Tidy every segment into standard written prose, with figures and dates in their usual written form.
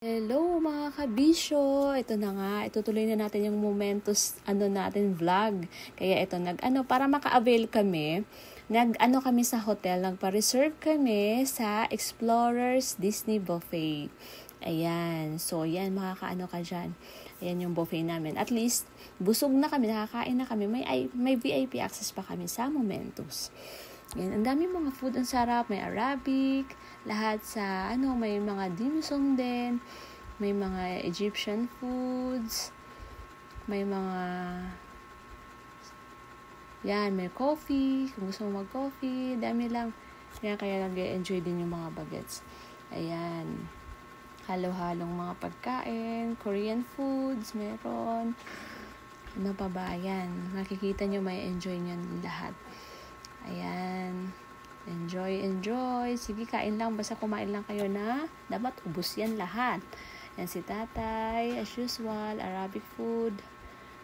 Hello mga kabisyo! Ito na nga, itutuloy na natin yung Momentos vlog. Kaya ito para maka-avail kami, kami sa hotel, nagpa-reserve kami sa Explorers Disney Buffet. Ayan, so yan, makakaano ka dyan. Ayan yung buffet namin. At least, busog na kami, nakakain na kami, may VIP access pa kami sa Momentos. Yan, ang dami mga food, ang sarap, may Arabic, lahat sa may mga dim sum din, may mga Egyptian foods, may mga may coffee, kung gusto mo mag-coffee, dami lang. Kaya nag-enjoy din yung mga bagets. Ayan, halo-halong mga pagkain, Korean foods, meron. Ano pa ba? Ayan, makikita nyo, may enjoy nyo lahat. Ayan. Enjoy. Sige, kain lang. Basta kumain lang kayo na dapat ubos yan lahat. Yan si tatay, as usual, Arabic food.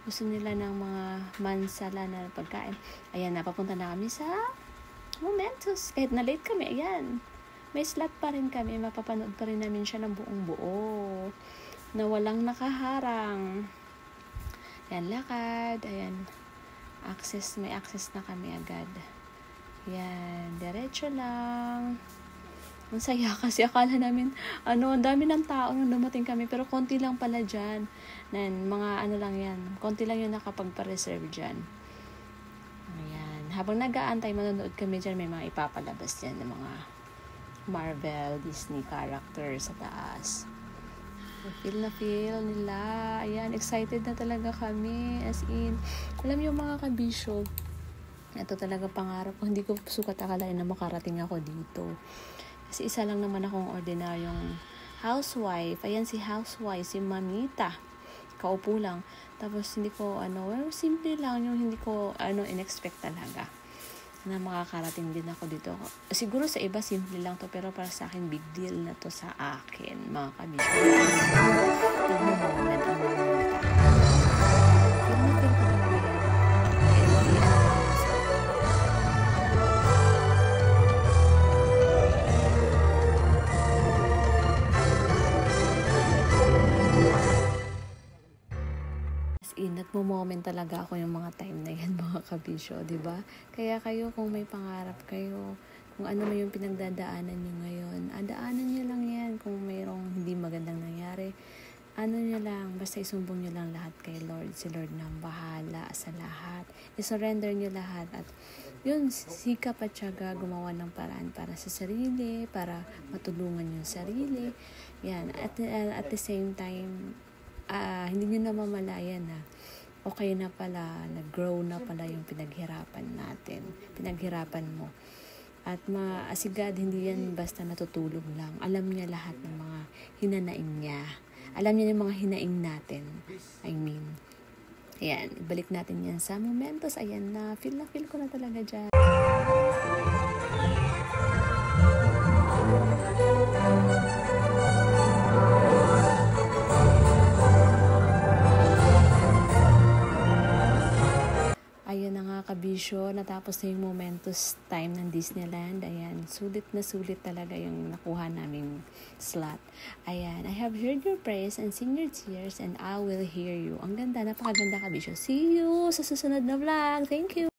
Gusto nila ng mga mansala na pagkain. Ayan, napapunta na kami sa Momentos. Kahit na late kami, ayan. May slot pa rin kami. Mapapanood pa rin namin siya ng buong buo. Na walang nakaharang. Ayan, lakad. Ayan. May access na kami agad. Yan, diretso lang. Ang saya kasi akala namin, ang dami ng tao nung dumating kami, pero konti lang pala dyan. Mga lang yan, konti lang yung nakapagpa-reserve dyan. Ayan, habang nag-aantay, manonood kami dyan, may mga ipapalabas dyan ng mga Marvel, Disney characters sa taas. Feel nila. Ayan, excited na talaga kami. As in, alam yung mga kabisyo, ito talaga pangarap ko. Hindi ko sukat akalain na makarating ako dito. Kasi isa lang naman akong ordinaryong housewife. Ayan si housewife, si Mamita. Kaupo lang. Tapos hindi ko, simple lang yung hindi ko, in-expect talaga na makakarating din ako dito. Siguro sa iba, simple lang to. Pero para sa akin, big deal na to sa akin, mga kabisyo. Nagmo-moment ang Mamita. Feel ko talaga yan. Nagmo-moment talaga ako yung mga time na yan, mga kabisyo, di ba? Kaya kayo, kung may pangarap kayo, kung ano man yung pinagdadaanan nyo ngayon, daanan nyo lang yan. Kung mayroong hindi magandang nangyari, nyo lang, basta isumbong nyo lang lahat kay Lord. Si Lord na bahala sa lahat. I-surrender nyo lahat. At yun, sikap at syaga gumawa ng paraan para sa sarili, para matulungan yung sarili. Yan. At the same time, hindi nyo na mamalayan na okay na pala, nag-grow na pala yung pinaghirapan mo. At maasigad, hindi yan basta natutulog lang. Alam niya lahat ng mga hinanaing niya. Alam niya yung mga hinaing natin. Ayan, ibalik natin yan sa Momentos. Ayan na feel ko na talaga dyan. Ayun na nga kabisyo, natapos na yung Momentos time ng Disneyland. Ayan, sulit na sulit talaga yung nakuha naming slot. Ayan, I have heard your praise and sing your tears and I will hear you. Ang ganda, napakaganda kabisyo. See you sa susunod na vlog. Thank you!